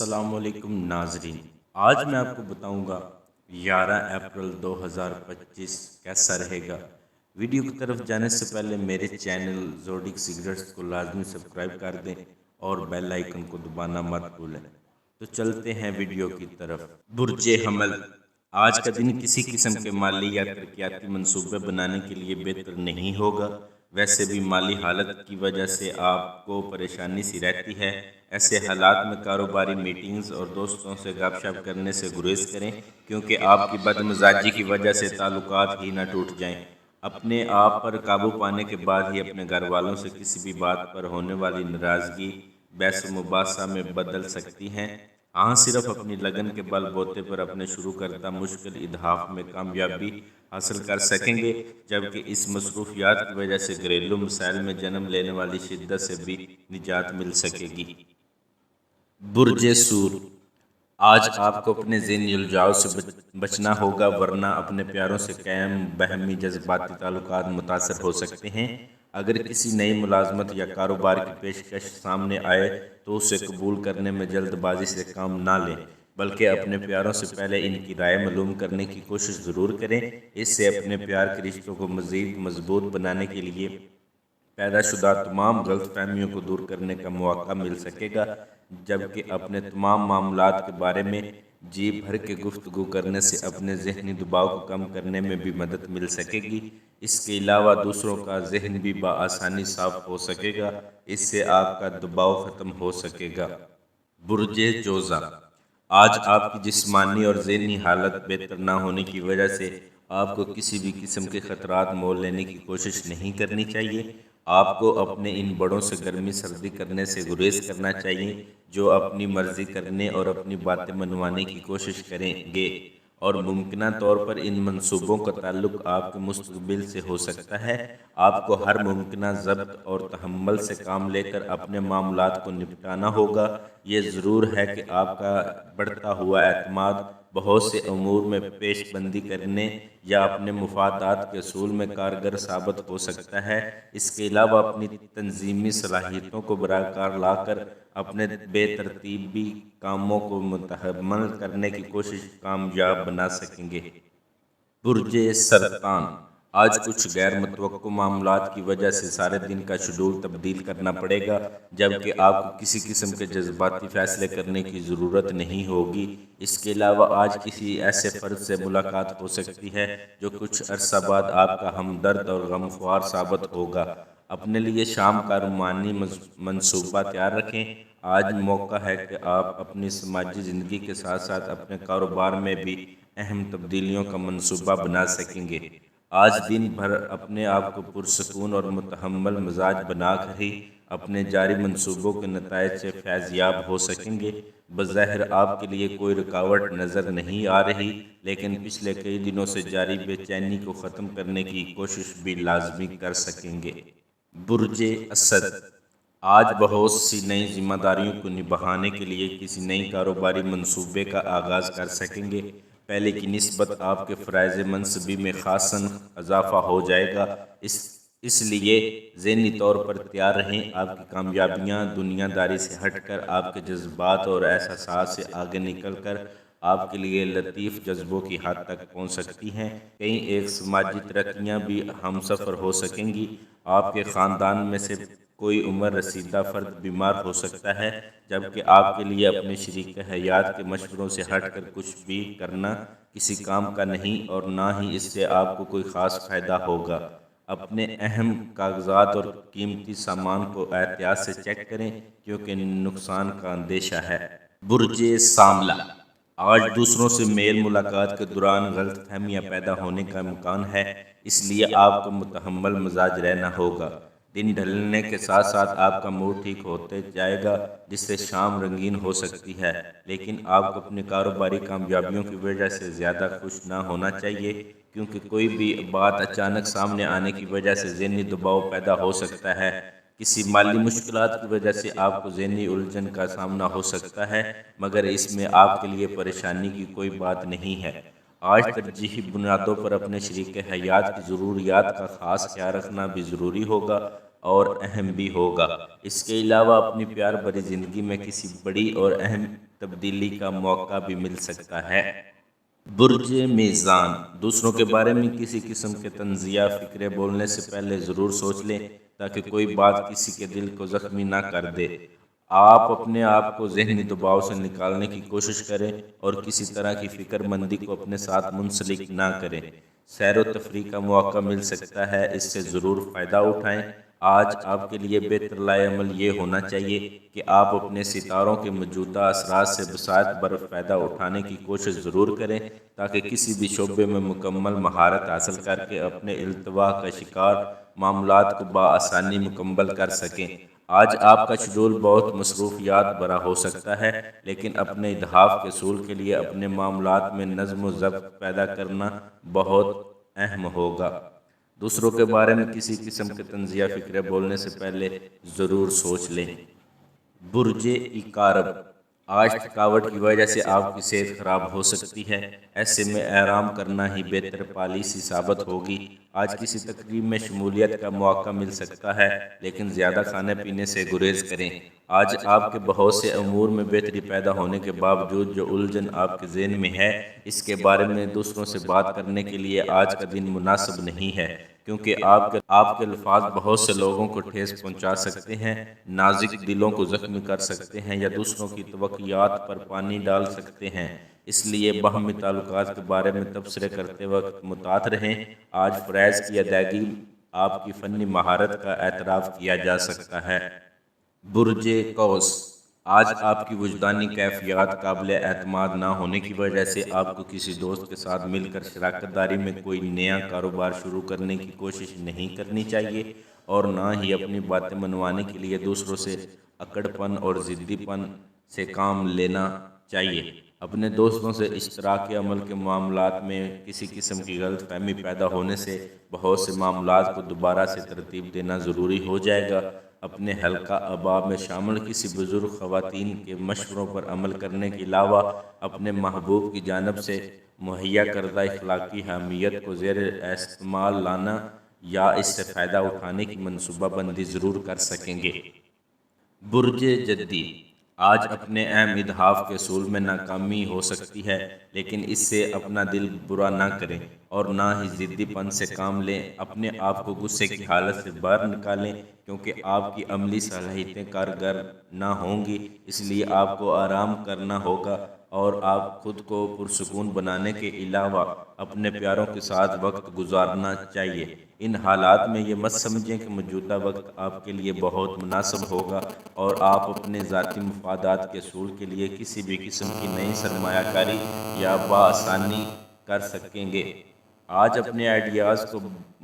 السلام علیکم ناظرین، آج میں آپ کو بتاؤں گا 11 اپریل 2025 کیسا رہے گا۔ ویڈیو کی طرف جانے سے پہلے میرے چینل زوڈک سگریٹس کو لازمی سبسکرائب کر دیں اور بیل آئیکن کو دبانا مت بھولیں۔ تو چلتے ہیں ویڈیو کی طرف۔ برج حمل، آج کا دن کسی قسم کے مالی یا ترقیاتی منصوبے بنانے کے لیے بہتر نہیں ہوگا۔ ویسے بھی مالی حالت کی وجہ سے آپ کو پریشانی سی رہتی ہے۔ ایسے حالات میں کاروباری میٹنگز اور دوستوں سے گپ شپ کرنے سے گریز کریں، کیونکہ آپ کی بد مزاجی کی وجہ سے تعلقات ہی نہ ٹوٹ جائیں۔ اپنے آپ پر قابو پانے کے بعد ہی اپنے گھر والوں سے کسی بھی بات پر ہونے والی ناراضگی بحث و مباحثہ میں بدل سکتی ہیں۔ ہاں، صرف اپنی لگن کے بل بوتے پر اپنے شروع کردہ مشکل اہداف میں کامیابی حاصل کر سکیں گے، جبکہ اس مصروفیات کی وجہ سے گھریلو مسائل میں جنم لینے والی شدت سے بھی نجات مل سکے گی۔ برج سور، آج آپ کو اپنے ذہنی الجھاؤ سے بچنا ہوگا، ورنہ اپنے پیاروں سے قائم باہمی جذباتی تعلقات متاثر ہو سکتے ہیں۔ اگر کسی نئی ملازمت یا کاروبار کی پیشکش سامنے آئے تو اسے قبول کرنے میں جلد بازی سے کام نہ لیں، بلکہ اپنے پیاروں سے پہلے ان کی رائے معلوم کرنے کی کوشش ضرور کریں۔ اس سے اپنے پیار کے رشتوں کو مزید مضبوط بنانے کے لیے پیدا شدہ تمام غلط فہمیوں کو دور کرنے کا موقع مل سکے گا، جبکہ اپنے تمام معاملات کے بارے میں جی بھر کے گفتگو کرنے سے اپنے ذہنی دباؤ کو کم کرنے میں بھی مدد مل سکے گی۔ اس کے علاوہ دوسروں کا ذہن بھی بآسانی صاف ہو سکے گا، اس سے آپ کا دباؤ ختم ہو سکے گا۔ برج جوزا، آج آپ کی جسمانی اور ذہنی حالت بہتر نہ ہونے کی وجہ سے آپ کو کسی بھی قسم کے خطرات مول لینے کی کوشش نہیں کرنی چاہیے۔ آپ کو اپنے ان بڑوں سے گرمی سردی کرنے سے گریز کرنا چاہیے، جو اپنی مرضی کرنے اور اپنی باتیں منوانے کی کوشش کریں گے، اور ممکنہ طور پر ان منصوبوں کا تعلق آپ کے مستقبل سے ہو سکتا ہے۔ آپ کو ہر ممکنہ ضبط اور تحمل سے کام لے کر اپنے معاملات کو نپٹانا ہوگا۔ یہ ضرور ہے کہ آپ کا بڑھتا ہوا اعتماد بہت سے امور میں پیش بندی کرنے یا اپنے مفادات کے حصول میں کارگر ثابت ہو سکتا ہے۔ اس کے علاوہ اپنی تنظیمی صلاحیتوں کو برقرار لا کر اپنے بے ترتیبی کاموں کو مکمل کرنے کی کوشش کامیاب بنا سکیں گے۔ برج سرطان، آج کچھ غیر متوقع معاملات کی وجہ سے سارے دن کا شیڈول تبدیل کرنا پڑے گا، جبکہ آپ کو کسی قسم کے جذباتی فیصلے کرنے کی ضرورت نہیں ہوگی۔ اس کے علاوہ آج کسی ایسے فرد سے ملاقات ہو سکتی ہے جو کچھ عرصہ بعد آپ کا ہمدرد اور غمخوار ثابت ہوگا۔ اپنے لیے شام کا رومانی منصوبہ تیار رکھیں۔ آج موقع ہے کہ آپ اپنی سماجی زندگی کے ساتھ ساتھ اپنے کاروبار میں بھی اہم تبدیلیوں کا منصوبہ بنا سکیں گے۔ آج دن بھر اپنے آپ کو پرسکون اور متحمل مزاج بنا کر ہی اپنے جاری منصوبوں کے نتائج سے فیض یاب ہو سکیں گے۔ بظاہر آپ کے لیے کوئی رکاوٹ نظر نہیں آ رہی، لیکن پچھلے کئی دنوں سے جاری بے چینی کو ختم کرنے کی کوشش بھی لازمی کر سکیں گے۔ برج اسد، آج بہت سی نئی ذمہ داریوں کو نبھانے کے لیے کسی نئی کاروباری منصوبے کا آغاز کر سکیں گے۔ پہلے کی نسبت آپ کے فرائض منصبی میں خاصاً اضافہ ہو جائے گا، اس لیے ذہنی طور پر تیار رہیں۔ آپ کی کامیابیاں دنیا داری سے ہٹ کر آپ کے جذبات اور احساسات سے آگے نکل کر آپ کے لیے لطیف جذبوں کی حد تک پہنچ سکتی ہیں۔ کئی ایک سماجی ترقیاں بھی ہم سفر ہو سکیں گی۔ آپ کے خاندان میں سے کوئی عمر رسیدہ فرد بیمار ہو سکتا ہے، جبکہ آپ کے لیے اپنے شریک حیات کے مشوروں سے ہٹ کر کچھ بھی کرنا کسی کام کا نہیں، اور نہ ہی اس سے آپ کو کوئی خاص فائدہ ہوگا۔ اپنے اہم کاغذات اور قیمتی سامان کو احتیاط سے چیک کریں، کیونکہ نقصان کا اندیشہ ہے۔ برج ساملہ، آج دوسروں سے میل ملاقات کے دوران غلط فہمیاں پیدا ہونے کا امکان ہے، اس لیے آپ کو متحمل مزاج رہنا ہوگا۔ دن ڈھلنے کے ساتھ ساتھ آپ کا موڈ ٹھیک ہوتے جائے گا، جس سے شام رنگین ہو سکتی ہے، لیکن آپ کو اپنی کاروباری کامیابیوں کی وجہ سے زیادہ خوش نہ ہونا چاہیے، کیونکہ کوئی بھی بات اچانک سامنے آنے کی وجہ سے ذہنی دباؤ پیدا ہو سکتا ہے۔ کسی مالی مشکلات کی وجہ سے آپ کو ذہنی الجھن کا سامنا ہو سکتا ہے، مگر اس میں آپ کے لیے پریشانی کی کوئی بات نہیں ہے۔ آج ترجیحی بنیادوں پر اپنے شریک حیات کی ضروریات کا خاص خیال رکھنا بھی ضروری ہوگا اور اہم بھی ہوگا۔ اس کے علاوہ اپنی پیار بھری زندگی میں کسی بڑی اور اہم تبدیلی کا موقع بھی مل سکتا ہے۔ برج میزان، دوسروں کے بارے میں کسی قسم کے طنزیہ فکرے بولنے سے پہلے ضرور سوچ لیں تاکہ کوئی بات کسی کے دل کو زخمی نہ کر دے۔ آپ اپنے آپ کو ذہنی دباؤ سے نکالنے کی کوشش کریں اور کسی طرح کی فکر مندی کو اپنے ساتھ منسلک نہ کریں۔ سیر و تفریح کا موقع مل سکتا ہے، اس سے ضرور فائدہ اٹھائیں۔ آج آپ کے لیے بہتر لائے عمل یہ ہونا چاہیے کہ آپ اپنے ستاروں کے موجودہ اثرات سے بساط بر فائدہ اٹھانے کی کوشش ضرور کریں تاکہ کسی بھی شعبے میں مکمل مہارت حاصل کر کے اپنے التوا کا شکار معاملات کو بآسانی مکمل کر سکیں۔ آج آپ کا شیڈول بہت مصروفیات بھرا ہو سکتا ہے، لیکن اپنے اہداف کے حصول کے لیے اپنے معاملات میں نظم و ضبط پیدا کرنا بہت اہم ہوگا۔ دوسروں کے بارے میں کسی قسم کے طنزیہ فکرے بولنے سے پہلے ضرور سوچ لیں۔ برج عقارب، آج تھکاوٹ کی وجہ سے آپ کی صحت خراب ہو سکتی ہے، ایسے میں آرام کرنا ہی بہتر پالیسی ثابت ہوگی۔ آج کسی تقریب میں شمولیت کا موقع مل سکتا ہے، لیکن زیادہ کھانے پینے سے گریز کریں۔ آج آپ کے بہت سے امور میں بہتری پیدا ہونے کے باوجود جو الجھن آپ کے ذہن میں ہے، اس کے بارے میں دوسروں سے بات کرنے کے لیے آج کا دن مناسب نہیں ہے، کیونکہ آپ کے الفاظ بہت سے لوگوں کو ٹھیس پہنچا سکتے ہیں، نازک دلوں کو زخمی کر سکتے ہیں یا دوسروں کی توقعات پر پانی ڈال سکتے ہیں۔ اس لیے باہمی تعلقات کے بارے میں تبصرے کرتے وقت محتاط رہیں۔ آج فرائض کی ادائیگی آپ کی فنی مہارت کا اعتراف کیا جا سکتا ہے۔ برج قوس، آج آپ کی وجدانی کیفیات قابل اعتماد نہ ہونے کی وجہ سے آپ کو کسی دوست کے ساتھ مل کر شراکت داری میں کوئی نیا کاروبار شروع کرنے کی کوشش نہیں کرنی چاہیے، اور نہ ہی اپنی باتیں منوانے کے لیے دوسروں سے اکڑ پن اور ضدی پن سے کام لینا چاہیے۔ اپنے دوستوں سے اشتراک عمل کے معاملات میں کسی قسم کی غلط فہمی پیدا ہونے سے بہت سے معاملات کو دوبارہ سے ترتیب دینا ضروری ہو جائے گا۔ اپنے حلقہ احباب میں شامل کسی بزرگ خواتین کے مشوروں پر عمل کرنے کے علاوہ اپنے محبوب کی جانب سے مہیا کردہ اخلاقی حمیت کو زیر استعمال لانا یا اس سے فائدہ اٹھانے کی منصوبہ بندی ضرور کر سکیں گے۔ برج جدی، آج اپنے اہم اہداف کے حصول میں ناکامی ہو سکتی ہے، لیکن اس سے اپنا دل برا نہ کریں اور نہ ہی ضدی پن سے کام لیں۔ اپنے آپ کو غصے کی حالت سے باہر نکالیں، کیونکہ آپ کی عملی صلاحیتیں کارگر نہ ہوں گی۔ اس لیے آپ کو آرام کرنا ہوگا اور آپ خود کو پرسکون بنانے کے علاوہ اپنے پیاروں کے ساتھ وقت گزارنا چاہیے۔ ان حالات میں یہ مت سمجھیں کہ موجودہ وقت آپ کے لیے بہت مناسب ہوگا اور آپ اپنے ذاتی مفادات کے حصول کے لیے کسی بھی قسم کی نئی سرمایہ کاری یا بآسانی کر سکیں گے۔ آج اپنے آئیڈیاز کو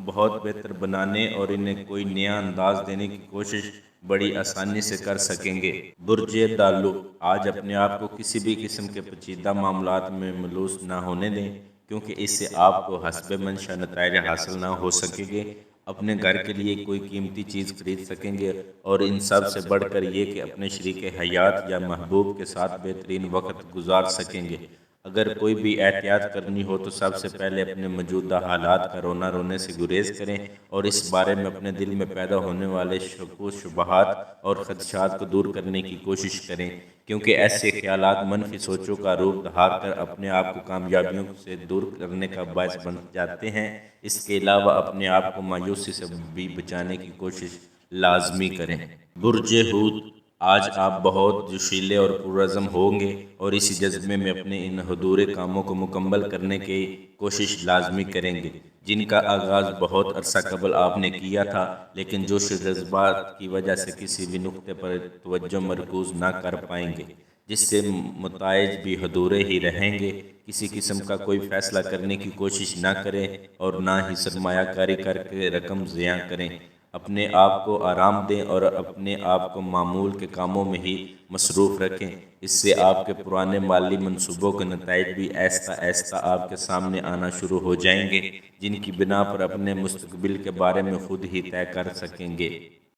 بہت بہتر بنانے اور انہیں کوئی نیا انداز دینے کی کوشش بڑی آسانی سے کر سکیں گے۔ برج دالو، آج اپنے آپ کو کسی بھی قسم کے پیچیدہ معاملات میں ملوث نہ ہونے دیں، کیونکہ اس سے آپ کو حسب منشا نتائج حاصل نہ ہو سکیں گے۔ اپنے گھر کے لیے کوئی قیمتی چیز خرید سکیں گے اور ان سب سے بڑھ کر یہ کہ اپنے شریک حیات یا محبوب کے ساتھ بہترین وقت گزار سکیں گے۔ اگر کوئی بھی احتیاط کرنی ہو تو سب سے پہلے اپنے موجودہ حالات کا رونے سے گریز کریں اور اس بارے میں اپنے دل میں پیدا ہونے والے شک و شبہات اور خدشات کو دور کرنے کی کوشش کریں، کیونکہ ایسے خیالات منفی سوچوں کا روپ دھار کر اپنے آپ کو کامیابیوں سے دور کرنے کا باعث بن جاتے ہیں۔ اس کے علاوہ اپنے آپ کو مایوسی سے بھی بچانے کی کوشش لازمی کریں۔ برج حوت، آج آپ بہت جوشیلے اور پرعزم ہوں گے اور اسی جذبے میں اپنے ان ادھورے کاموں کو مکمل کرنے کی کوشش لازمی کریں گے، جن کا آغاز بہت عرصہ قبل آپ نے کیا تھا، لیکن جوش و جذبات کی وجہ سے کسی بھی نقطے پر توجہ مرکوز نہ کر پائیں گے، جس سے نتائج بھی ادھورے ہی رہیں گے۔ کسی قسم کا کوئی فیصلہ کرنے کی کوشش نہ کریں اور نہ ہی سرمایہ کاری کر کے رقم ضیاع کریں۔ اپنے آپ کو آرام دیں اور اپنے آپ کو معمول کے کاموں میں ہی مصروف رکھیں۔ اس سے آپ کے پرانے مالی منصوبوں کے نتائج بھی آہستہ آہستہ آپ کے سامنے آنا شروع ہو جائیں گے، جن کی بنا پر اپنے مستقبل کے بارے میں خود ہی طے کر سکیں گے۔